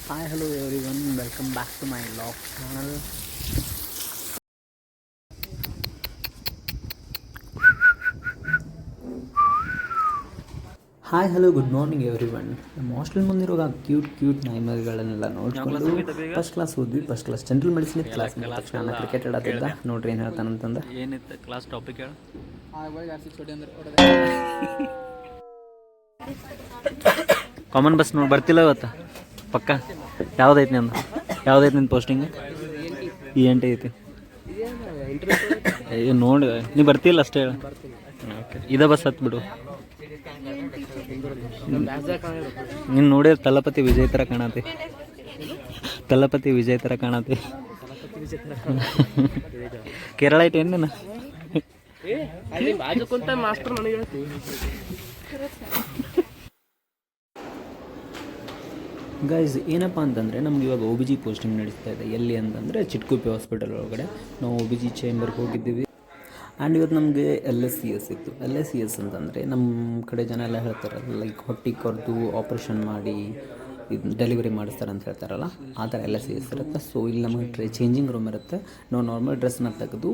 Hi, hello everyone. Welcome back to my vlog channel. Hi hello good morning everyone. ನಮ್ಮ hostel ಮುಂದಿರೋ cute ನಾಯಿಮರಿಗಳನ್ನೆಲ್ಲ ನೋಡ್ಕೊಂಡು first class ಓದ್ವಿ. First class general medicine class ತಕ್ಷಣ cricket ಆಡತ್ತಿದ್ದ. ನೋಡ್ರಿ ಏನು ಹೇಳ್ತಾನಂತಂದ. ಏನಿತ್ತು ಕ್ಲಾಸ್ ಟಾಪಿಕ್ ಹೇಳ. ಕಾಮನ್ ಬಸ್ ನೋಡಿ ಬರ್ತಿಲ್ಲ ಇವತ್ತು ಪಕ್ಕ. ಯಾವ್ದೈತಿ ನಿಂದು ಪೋಸ್ಟಿಂಗ್? ENT ಐತಿ. ನೋಡಿ ನೀ ಬರ್ತಿಲ್ಲ ಅಷ್ಟೇ ಹೇಳ. ಓಕೆ, ಇದೇ ಬಸ್ ಹತ್ಬಿಡು. ನೀನು ನೋಡಿ ತಲಪತಿ ವಿಜಯ್ ಥರ ಕಾಣತಿ. ಕೇರಳ ಐತಿ ಏನು ನೀನು? ಗೈಸ್ ಏನಪ್ಪ ಅಂತಂದರೆ ನಮ್ಗೆ ಇವಾಗ OBG ಪೋಸ್ಟಿಂಗ್ ನಡೀತಾ ಇದೆ. ಎಲ್ಲಿ ಅಂತಂದರೆ ಚಿಟ್ಕುಪ್ಪೆ ಹಾಸ್ಪಿಟಲ್ ಒಳಗಡೆ ನಾವು OBG ಚೇಂಬರ್ಗೆ ಹೋಗಿದ್ದೀವಿ. ಆ್ಯಂಡ್ ಇವತ್ತು ನಮಗೆ LSCS ಇತ್ತು. LSCS ಅಂತಂದರೆ ನಮ್ಮ ಕಡೆ ಜನ ಎಲ್ಲ ಹೇಳ್ತಾರೆ, ಲೈಕ್ ಹೊಟ್ಟೆ ಕೊರೆದು ಆಪ್ರೇಷನ್ ಮಾಡಿ ಇದು ಡೆಲಿವರಿ ಮಾಡಿಸ್ತಾರೆ ಅಂತ ಹೇಳ್ತಾರಲ್ಲ, ಆ ಥರ LSCS ಇರುತ್ತೆ. ಸೊ ಇಲ್ಲಿ ನಮಗೆ ಚೇಂಜಿಂಗ್ ರೂಮ್ ಇರುತ್ತೆ. ನಾವು ನಾರ್ಮಲ್ ಡ್ರೆಸ್ನ ತೆಗೆದು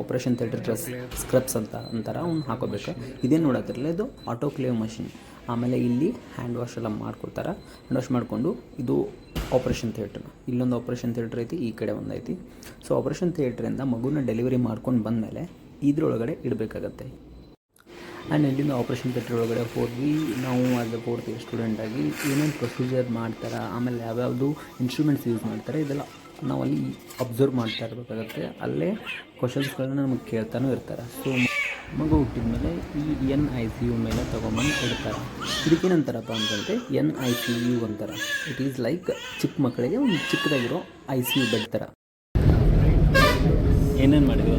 ಆಪ್ರೇಷನ್ ಥಿಯೇಟರ್ ಡ್ರೆಸ್ ಸ್ಕ್ರಬ್ಸ್ ಅಂತಾರೆ ಅವ್ನು ಹಾಕೋಬೇಕು. ಇದೇನು ನೋಡತ್ತಿರಲಿಲ್ಲ, ಇದು ಆಟೋಕ್ಲೇವ್ ಮಷಿನ್. ಆಮೇಲೆ ಇಲ್ಲಿ ಹ್ಯಾಂಡ್ ವಾಶ್ ಎಲ್ಲ ಮಾಡ್ಕೊಡ್ತಾರೆ. ಹ್ಯಾಂಡ್ ವಾಶ್ ಮಾಡಿಕೊಂಡು ಇದು ಆಪ್ರೇಷನ್ ಥಿಯೇಟ್ರ್. ಇಲ್ಲೊಂದು ಆಪ್ರೇಷನ್ ಥಿಯೇಟ್ರ್ ಐತಿ, ಈ ಕಡೆ ಒಂದು ಐತಿ. ಸೊ ಆಪ್ರೇಷನ್ ಥಿಯೇಟ್ರಿಂದ ಮಗುನ ಡೆಲಿವರಿ ಮಾಡ್ಕೊಂಡು ಬಂದಮೇಲೆ ಇದ್ರೊಳಗಡೆ ಇಡಬೇಕಾಗತ್ತೆ. ಆ್ಯಂಡ್ ಇಲ್ಲಿಂದ ಆಪ್ರೇಷನ್ ಥಿಯೇಟ್ರ್ ಒಳಗಡೆ ಹೋದ್ವಿ ನಾವು. ಆ್ಯಸ್ ಅ 4th ಇಯರ್ ಸ್ಟೂಡೆಂಟಾಗಿ ಏನೇನು ಪ್ರೊಸೀಜರ್ ಮಾಡ್ತಾರೆ, ಆಮೇಲೆ ಯಾವ್ಯಾವುದು ಇನ್ಸ್ಟ್ರೂಮೆಂಟ್ಸ್ ಯೂಸ್ ಮಾಡ್ತಾರೆ, ಇದೆಲ್ಲ ನಾವು ಅಲ್ಲಿ ಅಬ್ಸರ್ವ್ ಮಾಡ್ತಾ ಇರಬೇಕಾಗತ್ತೆ. ಅಲ್ಲೇ ಕ್ವಶನ್ಸ್ಗಳನ್ನ ನಮಗೆ ಕೇಳ್ತಾನೂ ಇರ್ತಾರೆ. ಸೊ ಮಗು ಹುಟ್ಟಿದ ಮೇಲೆ ಈ NICU ಮೇಲೆ ತೊಗೊಂಬಂದು ಇಡ್ತಾರೆ. ಇದಕ್ಕೇನಂತಾರಪ್ಪ ಅಂತಂದರೆ NICU ಅಂತಾರೆ. ಇಟ್ ಈಸ್ ಲೈಕ್ ಚಿಕ್ಕ ಮಕ್ಕಳಿಗೆ ಒಂದು ಚಿಕ್ಕದಾಗಿರೋ ICU ಬೆಡ್ ಥರ. ಏನೇನು ಮಾಡಿದ್ವಿ?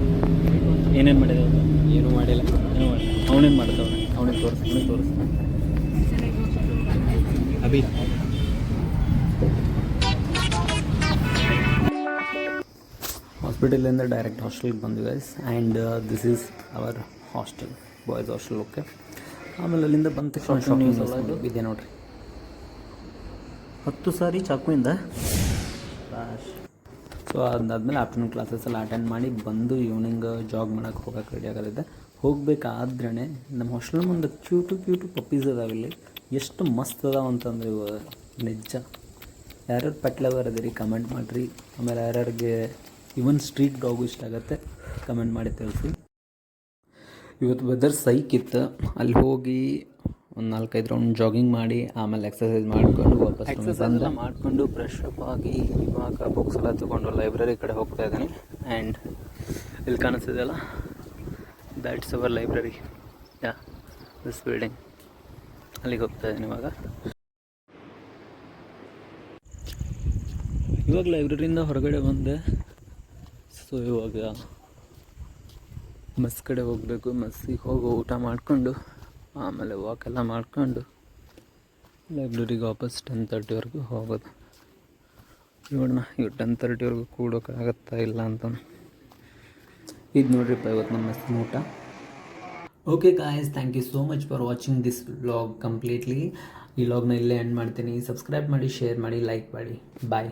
ಏನೂ ಮಾಡಿಲ್ಲ. ಅವನೇನು ಮಾಡ್ತಾವೆ? ಅವನಿಗೆ ತೋರಿಸ್ ಅಭಿ. ಹಾಸ್ಪಿಟಲಿಂದ ಡೈರೆಕ್ಟ್ ಹಾಸ್ಟೆಲ್ಗೆ ಬಂದ್ವಿ guys. And this is our hostel, boys hostel. Okay, ಆಮೇಲೆ ಅಲ್ಲಿಂದ ಬಂದ ತಕ್ಷಣ ಇದೆ ನೋಡ್ರಿ 10 ಸಾರಿ ಚಾಕುವಿಂದ. ಸೊ ಅದಾದಮೇಲೆ ಆಫ್ಟರ್ನೂನ್ ಕ್ಲಾಸಸ್ ಎಲ್ಲ ಅಟೆಂಡ್ ಮಾಡಿ ಬಂದು ಈವ್ನಿಂಗ್ ಜಾಗ್ ಮಾಡೋಕ್ಕೆ ಹೋಗೋಕೆ ರೆಡಿ ಆಗೋದಿದೆ. ಹೋಗಬೇಕಾದ್ರೆ ನಮ್ಮ ಹಾಸ್ಟೆಲ್ ಮುಂದೆ ಕ್ಯೂಟು ಪಪ್ಪೀಸ್ ಅದಾವೆ. ಇಲ್ಲಿ ಎಷ್ಟು ಮಸ್ತ್ ಅದಾವ ಅಂತಂದ್ರೆ ಇವು ನಿಜ. ಯಾರ್ಯಾರು ಪೆಟ್ ಲವರ್ ಅದೀರಿ ಕಮೆಂಟ್ ಮಾಡಿರಿ. ಆಮೇಲೆ ಯಾರ್ಯಾರಿಗೆ ಇವನ್ ಸ್ಟ್ರೀಟ್ ಡಾಗು ಇಷ್ಟ ಆಗುತ್ತೆ ಕಮೆಂಟ್ ಮಾಡಿ ತಿಳಿಸಿ. ಇವತ್ತು ವೆದರ್ ಸೈಕಿತ್ತು. ಅಲ್ಲಿ ಹೋಗಿ ಒಂದು 4-5 ರೌಂಡ್ ಜಾಗಿಂಗ್ ಮಾಡಿ ಆಮೇಲೆ ಎಕ್ಸಸೈಸ್ ಮಾಡಿಕೊಂಡು ವಾಪಸ್ ಮಾಡಿಕೊಂಡು ಫ್ರೆಶ್ ಅಪ್ ಆಗಿ ಇವಾಗ ಬುಕ್ಸ್ ಎಲ್ಲ ತೊಗೊಂಡು ಲೈಬ್ರರಿ ಕಡೆ ಹೋಗ್ತಾ ಇದ್ದೀನಿ. ಆ್ಯಂಡ್ ಇಲ್ಲಿ ಕಾಣಿಸ್ತಿದೆಯಲ್ಲ, that's our library. This building, ಅಲ್ಲಿಗೆ ಹೋಗ್ತಾ ಇದ್ದೀನಿ ಇವಾಗ ಲೈಬ್ರರಿಯಿಂದ ಹೊರಗಡೆ ಬಂದೆ. ಸೊ ಇವಾಗ ಮೆಸ್ ಕಡೆ ಹೋಗಬೇಕು. ಮೆಸ್ಸಿಗೆ ಹೋಗಿ ಊಟ ಮಾಡಿಕೊಂಡು ಆಮೇಲೆ ವಾಕೆಲ್ಲ ಮಾಡಿಕೊಂಡು ಲೈಬ್ರರಿಗೆ ವಾಪಸ್ 10:30ವರೆಗೂ ಹೋಗೋದು. ನೋಡೋಣ ಇವು 10:30ವರೆಗೂ ಕೂಡೋಕ್ಕಾಗತ್ತಾ ಇಲ್ಲ ಅಂತ. ಇದು ನೋಡ್ರಿಪ್ಪ ಇವತ್ತು ನಮ್ಮ ಮೆಸ್ಸಿನ ಊಟ. Okay guys, thank you so much for watching this vlog completely. ಈ ವ್ಲಾಗ್ನ ಇಲ್ಲೇ ಎಂಡ್ ಮಾಡ್ತೀನಿ. ಸಬ್ಸ್ಕ್ರೈಬ್ ಮಾಡಿ, ಶೇರ್ ಮಾಡಿ, ಲೈಕ್ ಮಾಡಿ. ಬಾಯ್.